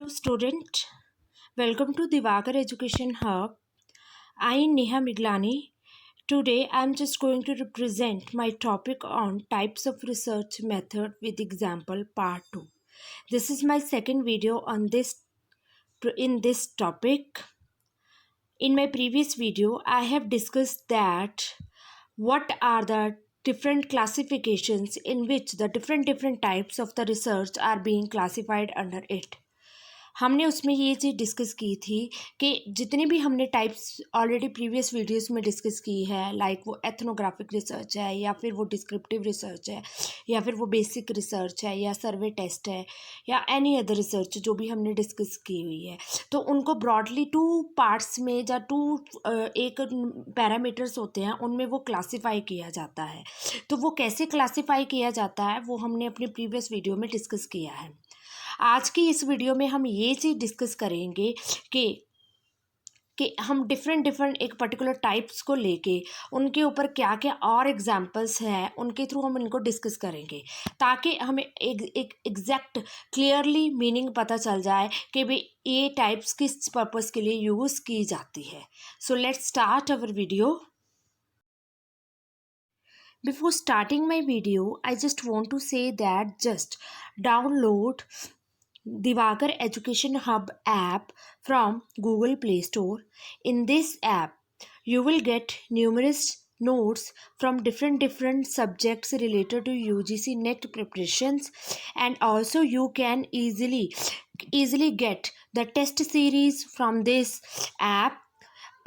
Student, welcome to Divakar Education Hub. I am Neha Miglani. Today I am just going to represent my topic on types of research method with example part 2. This is my second video on this topic. In my previous video I have discussed that what are the different classifications in which the different types of the research are being classified under it. हमने उसमें ये चीज़ discuss की थी कि जितने भी हमने types already previous videos में डिस्कस की है, लाइक वो एथनोग्राफिक रिसर्च है या फिर वो डिस्क्रिप्टिव रिसर्च है या फिर वो बेसिक रिसर्च है या सर्वे टेस्ट है या एनी अदर रिसर्च जो भी हमने डिस्कस की हुई है, तो उनको ब्रॉडली 2 पार्ट्स में या 2 एक पैरामीटर्स होते हैं, उनमें वो क्लासीफाई किया जाता है। तो वो कैसे क्लासीफाई किया जाता है वो हमने अपने प्रीवियस वीडियो में डिस्कस किया है। आज की इस वीडियो में हम ये चीज़ डिस्कस करेंगे कि हम डिफरेंट एक पर्टिकुलर टाइप्स को लेके उनके ऊपर क्या क्या और एग्जांपल्स हैं, उनके थ्रू हम इनको डिस्कस करेंगे ताकि हमें एक एग्जैक्ट क्लियरली मीनिंग पता चल जाए कि भाई ये टाइप्स किस पर्पस के लिए यूज़ की जाती है। So let's start our video. Before starting my video, I just want to say that just download Divakar Education Hub app from Google Play Store. In this app, you will get numerous notes from different subjects related to UGC NET preparations, and also you can easily get the test series from this app।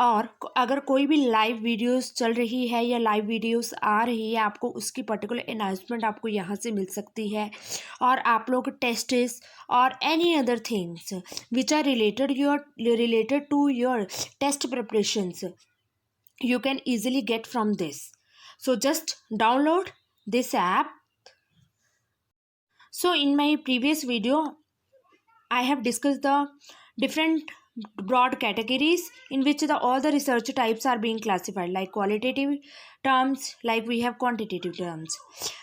और अगर कोई भी live videos चल रही है या live videos आ रही है, आपको उसकी पर्टिकुलर अनाउंसमेंट आपको यहाँ से मिल सकती है। और आप लोग टेस्ट्स और any other things which are related to your test preparations you can easily get from this. So just download this app. So in my previous video I have discussed the different broad categories in which all the research types are being classified, like qualitative terms, like we have quantitative terms.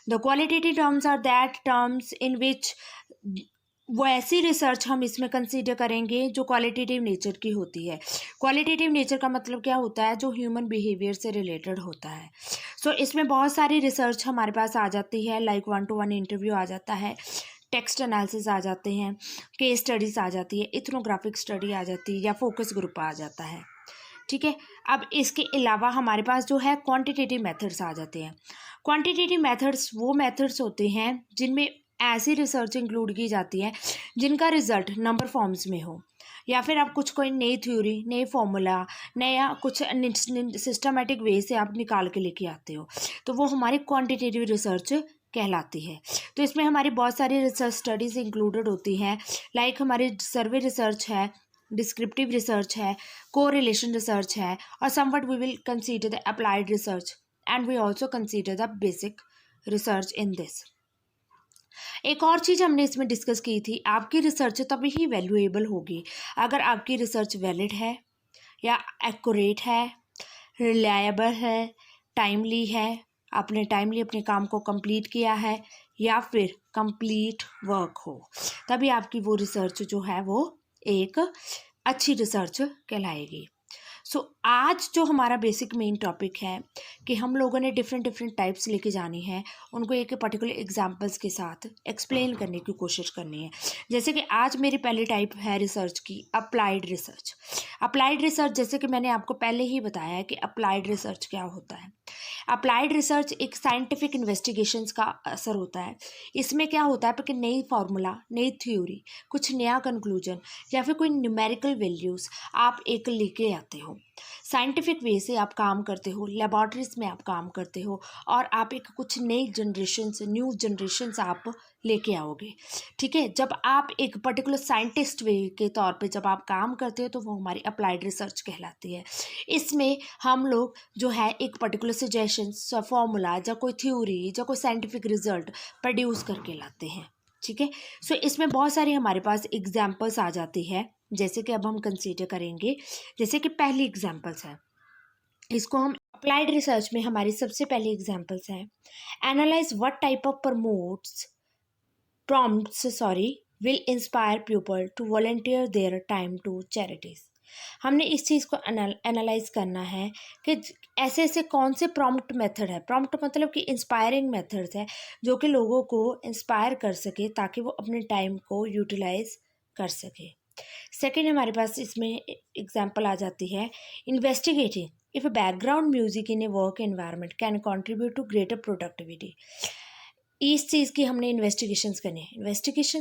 The qualitative terms are that terms in which वो ऐसी research हम इसमें consider करेंगे जो qualitative nature की होती है। Qualitative nature का मतलब क्या होता है? जो ह्यूमन बिहेवियर से रिलेटेड होता है। सो इसमें बहुत सारी रिसर्च हमारे पास आ जाती है, लाइक 1-to-1 इंटरव्यू आ जाता है, टेक्स्ट एनालिसिस आ जाते हैं, केस स्टडीज़ आ जाती है, इथनोग्राफिक स्टडी आ जाती है या फोकस ग्रुप आ जाता है। ठीक है, अब इसके अलावा हमारे पास जो है क्वांटिटेटिव मेथड्स आ जाते हैं। क्वांटिटेटिव मेथड्स वो मेथड्स होते हैं जिनमें ऐसी रिसर्च इंक्लूड की जाती है जिनका रिजल्ट नंबर फॉर्म्स में हो, या फिर आप कोई नई थ्योरी, नए फॉर्मूला, नया कुछ सिस्टमेटिक वे से आप निकाल के लेके आते हो, तो वो हमारी क्वांटिटेटिव रिसर्च कहलाती है। तो इसमें हमारी बहुत सारी रिसर्च स्टडीज़ इंक्लूडेड होती हैं, लाइक हमारी सर्वे रिसर्च है, डिस्क्रिप्टिव रिसर्च है, कोरिलेशन रिसर्च है, और somewhat we will consider the applied research and we also consider the basic research in this. एक और चीज़ हमने इसमें डिस्कस की थी, आपकी रिसर्च तभी ही वैल्यूएबल होगी अगर आपकी रिसर्च वैलिड है या एक्यूरेट है, रिलायबल है, टाइमली है, आपने टाइमली अपने काम को कंप्लीट किया है, या फिर कंप्लीट वर्क हो, तभी आपकी वो रिसर्च जो है वो एक अच्छी रिसर्च कहलाएगी। सो आज जो हमारा बेसिक मेन टॉपिक है कि हम लोगों ने डिफरेंट टाइप्स लेके जानी है, उनको एक पर्टिकुलर एग्जांपल्स के साथ एक्सप्लेन करने की कोशिश करनी है। जैसे कि आज मेरी पहली टाइप है रिसर्च की अप्लाइड रिसर्च। अप्लाइड रिसर्च, जैसे कि मैंने आपको पहले ही बताया है कि अप्लाइड रिसर्च क्या होता है। अप्लाइड रिसर्च एक साइंटिफिक इन्वेस्टिगेशंस का असर होता है। इसमें क्या होता है कि नई फार्मूला, नई थ्योरी, कुछ नया कंक्लूजन या फिर कोई न्यूमेरिकल वैल्यूज़ आप एक लेके आते हो, साइंटिफिक वे से आप काम करते हो, लेबॉर्ट्रीज में आप काम करते हो, और आप एक कुछ नई न्यू जनरेशन्स आप लेके आओगे। ठीक है, जब आप एक पर्टिकुलर साइंटिस्ट वे के तौर पे जब आप काम करते हो तो वो हमारी अप्लाइड रिसर्च कहलाती है। इसमें हम लोग जो है एक पर्टिकुलर सजेशंस, फॉर्मूला या कोई थ्योरी या कोई साइंटिफिक रिजल्ट प्रोड्यूस करके लाते हैं। ठीक है, सो इसमें बहुत सारी हमारे पास एग्जाम्पल्स आ जाती है, जैसे कि अब हम कंसीडर करेंगे। जैसे कि पहली एग्जाम्पल्स है, इसको हम अप्लाइड रिसर्च में हमारी सबसे पहली एग्जाम्पल्स हैं, analyse what type of prompts will inspire people to volunteer their time to charities. हमने इस चीज़ को एनालाइज करना है कि ऐसे ऐसे कौन से प्रॉम्प्ट मेथड है, प्रॉम्प्ट मतलब कि इंस्पायरिंग मेथड्स है जो कि लोगों को इंस्पायर कर सके ताकि वो अपने टाइम को यूटिलाइज कर सके। सेकेंड हमारे पास इसमें एग्जाम्पल आ जाती है investigating if a background music in a work environment can contribute to greater productivity. इस चीज़ की हमने इन्वेस्टिगेशंस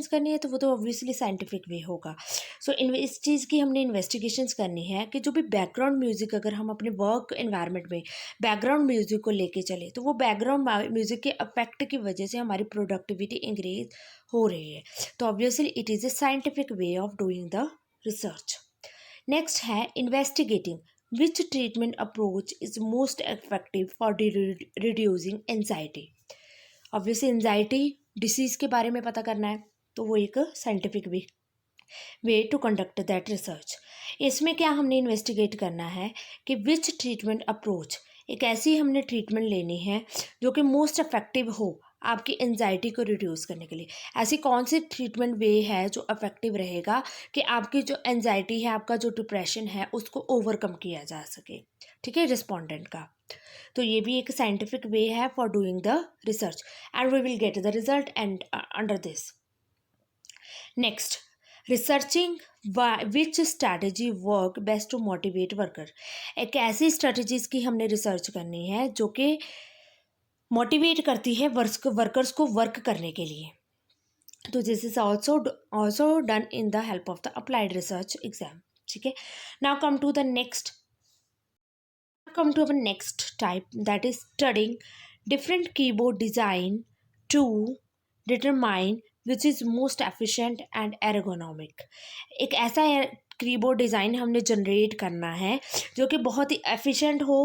करनी है तो वो तो ऑब्वियसली साइंटिफिक वे होगा। सो इस चीज़ की हमने इन्वेस्टिगेशंस करनी है कि जो भी बैकग्राउंड म्यूज़िक अगर हम अपने वर्क एनवायरनमेंट में बैकग्राउंड म्यूज़िक को लेके चले तो वो बैकग्राउंड म्यूज़िक के अफेक्ट की वजह से हमारी प्रोडक्टिविटी इंक्रीज हो रही है। तो obviously it is a scientific way of doing the research. Next है investigating which treatment approach is most effective for reducing anxiety. Obviously anxiety disease के बारे में पता करना है तो वो एक scientific way to conduct that research. इसमें क्या हमने इन्वेस्टिगेट करना है कि विच ट्रीटमेंट अप्रोच, एक ऐसी हमने ट्रीटमेंट लेनी है जो कि मोस्ट इफेक्टिव हो आपकी एंजाइटी को रिड्यूस करने के लिए। ऐसी कौन सी ट्रीटमेंट वे है जो इफेक्टिव रहेगा कि आपकी जो एंजाइटी है, आपका जो डिप्रेशन है, उसको ओवरकम किया जा सके। ठीक है, रिस्पोंडेंट का। तो ये भी एक साइंटिफिक वे है for doing the research and we will get the result and under this. Next, researching which strategy work best to motivate worker. एक ऐसी स्ट्रैटेजीज की हमने रिसर्च करनी है जो कि मोटिवेट करती है वर्कर्स को वर्क करने के लिए। तो this is also done in the help of the applied research exam. ठीक है, now come to the next type, that is studying different keyboard design to determine which is most efficient and ergonomic। एक ऐसा keyboard design हमने generate करना है जो कि बहुत ही एफिशिएंट हो,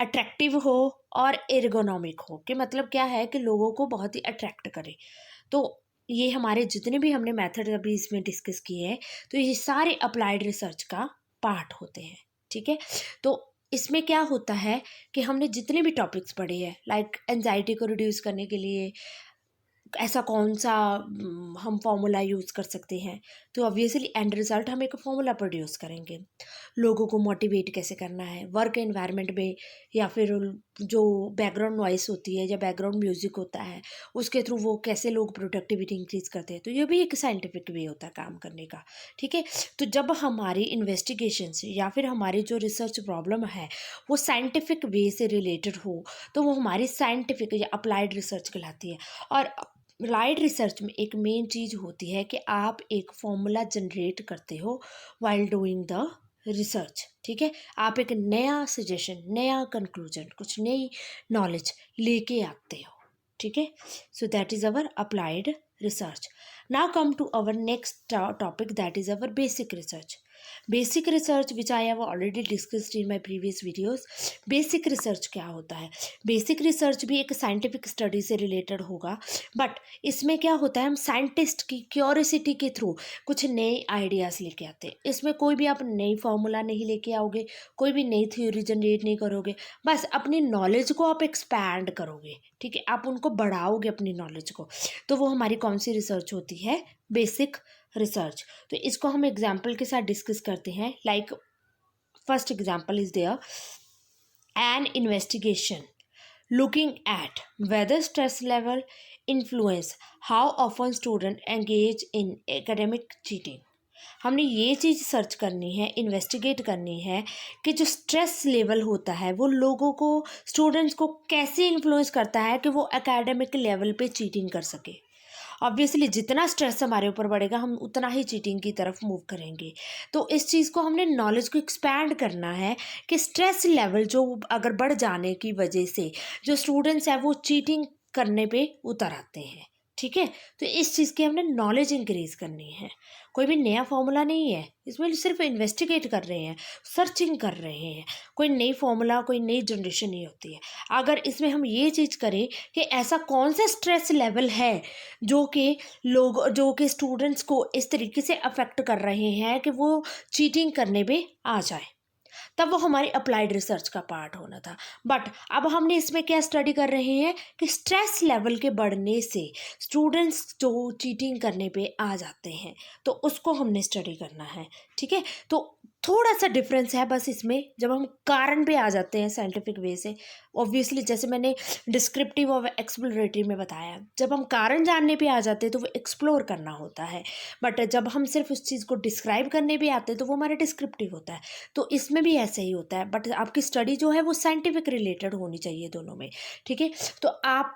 अट्रैक्टिव हो और एर्गोनॉमिक हो। कि मतलब क्या है कि लोगों को बहुत ही अट्रैक्ट करे। तो ये हमारे जितने भी हमने मेथड अभी इसमें डिस्कस किए हैं तो ये सारे अप्लाइड रिसर्च का पार्ट होते हैं। ठीक है, तो इसमें क्या होता है कि हमने जितने भी टॉपिक्स पढ़े हैं लाइक एंजाइटी को रिड्यूस करने के लिए ऐसा कौन सा हम फॉर्मूला यूज़ कर सकते हैं, तो ऑब्वियसली एंड रिज़ल्ट हम एक फॉर्मूला प्रोड्यूस करेंगे। लोगों को मोटिवेट कैसे करना है वर्क एनवायरनमेंट में, या फिर जो बैकग्राउंड नॉइस होती है या बैकग्राउंड म्यूज़िक होता है उसके थ्रू वो कैसे लोग प्रोडक्टिविटी इंक्रीज़ करते हैं। तो ये भी एक साइंटिफिक वे होता है काम करने का। ठीक है, तो जब हमारी इन्वेस्टिगेशंस या फिर हमारी जो रिसर्च प्रॉब्लम है वो साइंटिफिक वे से रिलेटेड हो तो वो हमारी साइंटिफिक या अप्लाइड रिसर्च कहलाती है। और अप्लाइड रिसर्च में एक मेन चीज़ होती है कि आप एक फॉर्मूला जनरेट करते हो वाइल डूइंग द रिसर्च। ठीक है, आप एक नया सजेशन, नया कंक्लूजन, कुछ नई नॉलेज लेके आते हो। ठीक है, so that is our applied research. Now come to our next topic, that is our basic research. Basic research which I have already discussed in my previous videos. Basic research क्या होता है? Basic research भी एक scientific study से related होगा, but इसमें क्या होता है हम साइंटिस्ट की क्यूरियोसिटी के थ्रू कुछ नए आइडियाज़ लेके आते हैं। इसमें कोई भी आप नई फार्मूला नहीं लेके आओगे, कोई भी नई थ्योरी जनरेट नहीं करोगे, बस अपनी नॉलेज को आप एक्सपैंड करोगे। ठीक है, आप उनको बढ़ाओगे अपनी नॉलेज को। तो वो हमारी कौन सी रिसर्च होती है? Basic research. तो इसको हम एग्जाम्पल के साथ डिस्कस करते हैं। Like first example is there an investigation looking at whether stress level influence how often student engage in academic cheating. हमने ये चीज़ सर्च करनी है, इन्वेस्टिगेट करनी है कि जो स्ट्रेस लेवल होता है वो लोगों को, स्टूडेंट्स को कैसे इन्फ्लुएंस करता है कि वो एकेडमिक लेवल पे चीटिंग कर सके। ऑब्वियसली जितना स्ट्रेस हमारे ऊपर बढ़ेगा हम उतना ही चीटिंग की तरफ मूव करेंगे। तो इस चीज़ को हमने नॉलेज को एक्सपैंड करना है कि स्ट्रेस लेवल जो अगर बढ़ जाने की वजह से जो स्टूडेंट्स हैं वो चीटिंग करने पे उतर आते हैं। ठीक है, तो इस चीज़ की हमने नॉलेज इंक्रीज करनी है। कोई भी नया फॉर्मूला नहीं है, इसमें सिर्फ इन्वेस्टिगेट कर रहे हैं, सर्चिंग कर रहे हैं। कोई नई फॉर्मूला, कोई नई जनरेशन नहीं होती है। अगर इसमें हम ये चीज़ करें कि ऐसा कौन सा स्ट्रेस लेवल है जो कि स्टूडेंट्स को इस तरीके से अफेक्ट कर रहे हैं कि वो चीटिंग करने पे आ जाए, तब वो हमारी अप्लाइड रिसर्च का पार्ट होना था। बट अब हमने इसमें क्या स्टडी कर रहे हैं कि स्ट्रेस लेवल के बढ़ने से स्टूडेंट्स जो चीटिंग करने पे आ जाते हैं, तो उसको हमने स्टडी करना है। ठीक है, तो थोड़ा सा डिफरेंस है बस इसमें, जब हम कारण पे आ जाते हैं साइंटिफिक वे से। ऑब्वियसली जैसे मैंने डिस्क्रिप्टिव और एक्सप्लोरेटरी में बताया, जब हम कारण जानने पे आ जाते हैं तो वो एक्सप्लोर करना होता है, बट जब हम सिर्फ उस चीज़ को डिस्क्राइब करने पे आते हैं तो वो हमारा डिस्क्रिप्टिव होता है। तो इसमें भी ऐसे ही होता है, बट आपकी स्टडी जो है वो साइंटिफिक रिलेटेड होनी चाहिए दोनों में। ठीक है, तो आप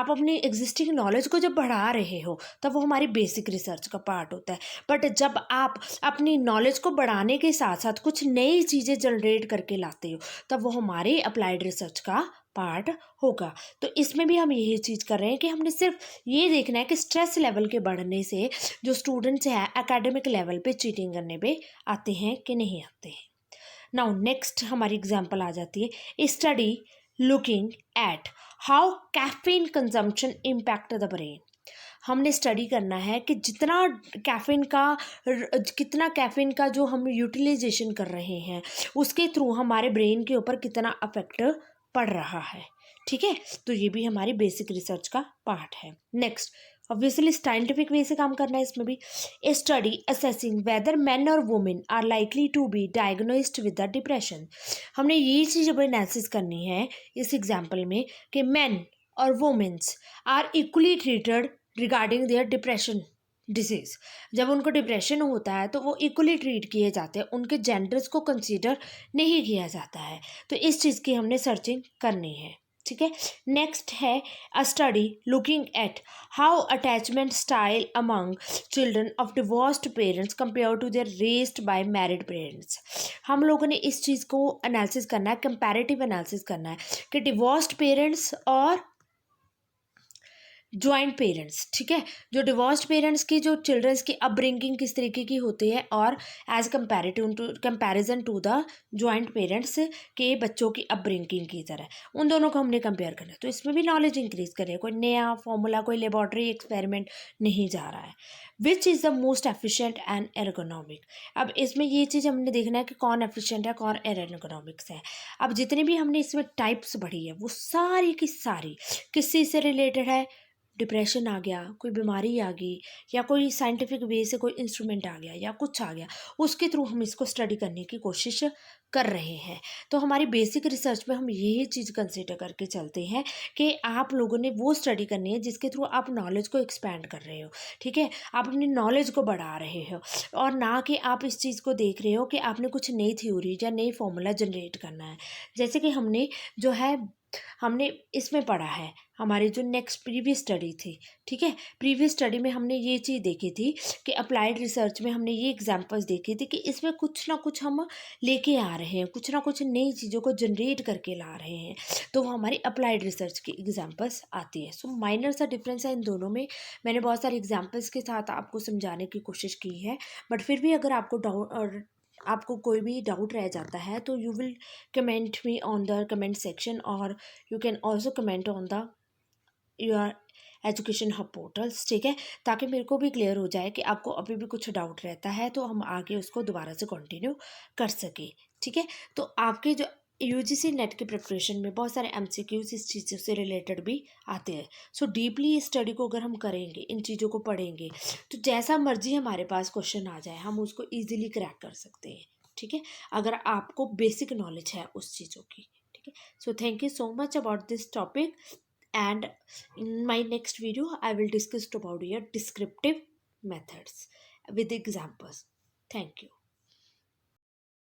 अपनी एग्जिस्टिंग नॉलेज को जब बढ़ा रहे हो तब वो हमारी बेसिक रिसर्च का पार्ट होता है। बट जब आप अपनी नॉलेज को बढ़ाने के साथ साथ कुछ नई चीज़ें जनरेट करके लाते हो, तब वो हमारे अप्लाइड रिसर्च का पार्ट होगा। तो इसमें भी हम यही चीज़ कर रहे हैं कि हमने सिर्फ ये देखना है कि स्ट्रेस लेवल के बढ़ने से जो स्टूडेंट्स हैं एकेडमिक लेवल पे चीटिंग करने पे आते हैं कि नहीं आते हैं। नाउ नेक्स्ट हमारी एग्जांपल आ जाती है study looking at how caffeine consumption impact the brain. हमने स्टडी करना है कि कितना कैफीन का जो हम यूटिलाइजेशन कर रहे हैं उसके थ्रू हमारे ब्रेन के ऊपर कितना अफेक्ट पड़ रहा है। ठीक है, तो ये भी हमारी बेसिक रिसर्च का पार्ट है। नेक्स्ट, ऑब्वियसली साइंटिफिक वे से काम करना है इसमें भी। A study assessing whether man और women are likely to be diagnosed with the depression. हमने ये चीज़ अब एनालिसिस करनी है इस एग्जाम्पल में कि मैन और womens are equally treated regarding their depression disease. जब उनको डिप्रेशन होता है तो वो इक्वली ट्रीट किए जाते हैं, उनके जेंडर्स को कंसीडर नहीं किया जाता है। तो इस चीज़ की हमने सर्चिंग करनी है। ठीक है, नेक्स्ट है a study looking at how attachment style among children of divorced parents compare to their raised by married parents. हम लोगों ने इस चीज़ को एनालिसिस करना है, कंपैरेटिव एनालिसिस करना है कि डिवोर्स्ड पेरेंट्स और जॉइंट पेरेंट्स। ठीक है, जो डिवोर्स्ड पेरेंट्स की जो चिल्ड्रंस की अपब्रिंगिंग किस तरीके की होती है और as comparison to the joint parents के बच्चों की अपब्रिंगिंग की तरह उन दोनों को हमने कंपेयर करना है। तो इसमें भी नॉलेज इंक्रीज करें, कोई नया फॉर्मूला कोई लेबॉर्ट्री एक्सपेरिमेंट नहीं जा रहा है। Which is the most efficient and ergonomic. अब इसमें ये चीज़ हमने देखना है कि कौन एफिशिएंट है कौन एर्गोनॉमिक्स है। अब जितनी भी हमने इसमें टाइप्स बढ़ी है वो सारी की सारी किस चीज़ से रिलेटेड है। डिप्रेशन आ गया, कोई बीमारी आ गई, या कोई साइंटिफिक वे से कोई इंस्ट्रूमेंट आ गया या कुछ आ गया, उसके थ्रू हम इसको स्टडी करने की कोशिश कर रहे हैं। तो हमारी बेसिक रिसर्च में हम यही चीज़ कंसिडर करके चलते हैं कि आप लोगों ने वो स्टडी करनी है जिसके थ्रू आप नॉलेज को एक्सपैंड कर रहे हो। ठीक है, आप अपनी नॉलेज को बढ़ा रहे हो, और ना कि आप इस चीज़ को देख रहे हो कि आपने कुछ नई थ्योरी या नई फॉर्मूला जनरेट करना है। जैसे कि हमने इसमें पढ़ा है, हमारी जो नेक्स्ट प्रीवियस स्टडी थी। ठीक है, प्रीवियस स्टडी में हमने ये चीज़ देखी थी कि अप्लाइड रिसर्च में हमने ये एग्जांपल्स देखे थे कि इसमें कुछ ना कुछ हम लेके आ रहे हैं, कुछ ना कुछ नई चीज़ों को जनरेट करके ला रहे हैं, तो वो हमारी अप्लाइड रिसर्च की एग्जांपल्स आती है। सो माइनर सा डिफरेंस है इन दोनों में। मैंने बहुत सारे एग्जांपल्स के साथ आपको समझाने की कोशिश की है, बट फिर भी अगर आपको कोई भी डाउट रह जाता है तो you will comment me on the comment section, और you can also comment on the your education hub portals. ठीक है, ताकि मेरे को भी क्लियर हो जाए कि आपको अभी भी कुछ डाउट रहता है तो हम आगे उसको दोबारा से कंटिन्यू कर सकें। ठीक है, तो आपके जो यूजीसी नेट के प्रिपरेशन में बहुत सारे एमसीक्यूज इस चीज़ों से रिलेटेड भी आते हैं। सो डीपली इस स्टडी को अगर हम करेंगे, इन चीज़ों को पढ़ेंगे, तो जैसा मर्जी हमारे पास क्वेश्चन आ जाए हम उसको ईजिली क्रैक कर सकते हैं। ठीक है, अगर आपको बेसिक नॉलेज है उस चीज़ों की। ठीक है, so thank you so much about this topic, and in my next video I will discuss about your descriptive methods with examples. Thank you.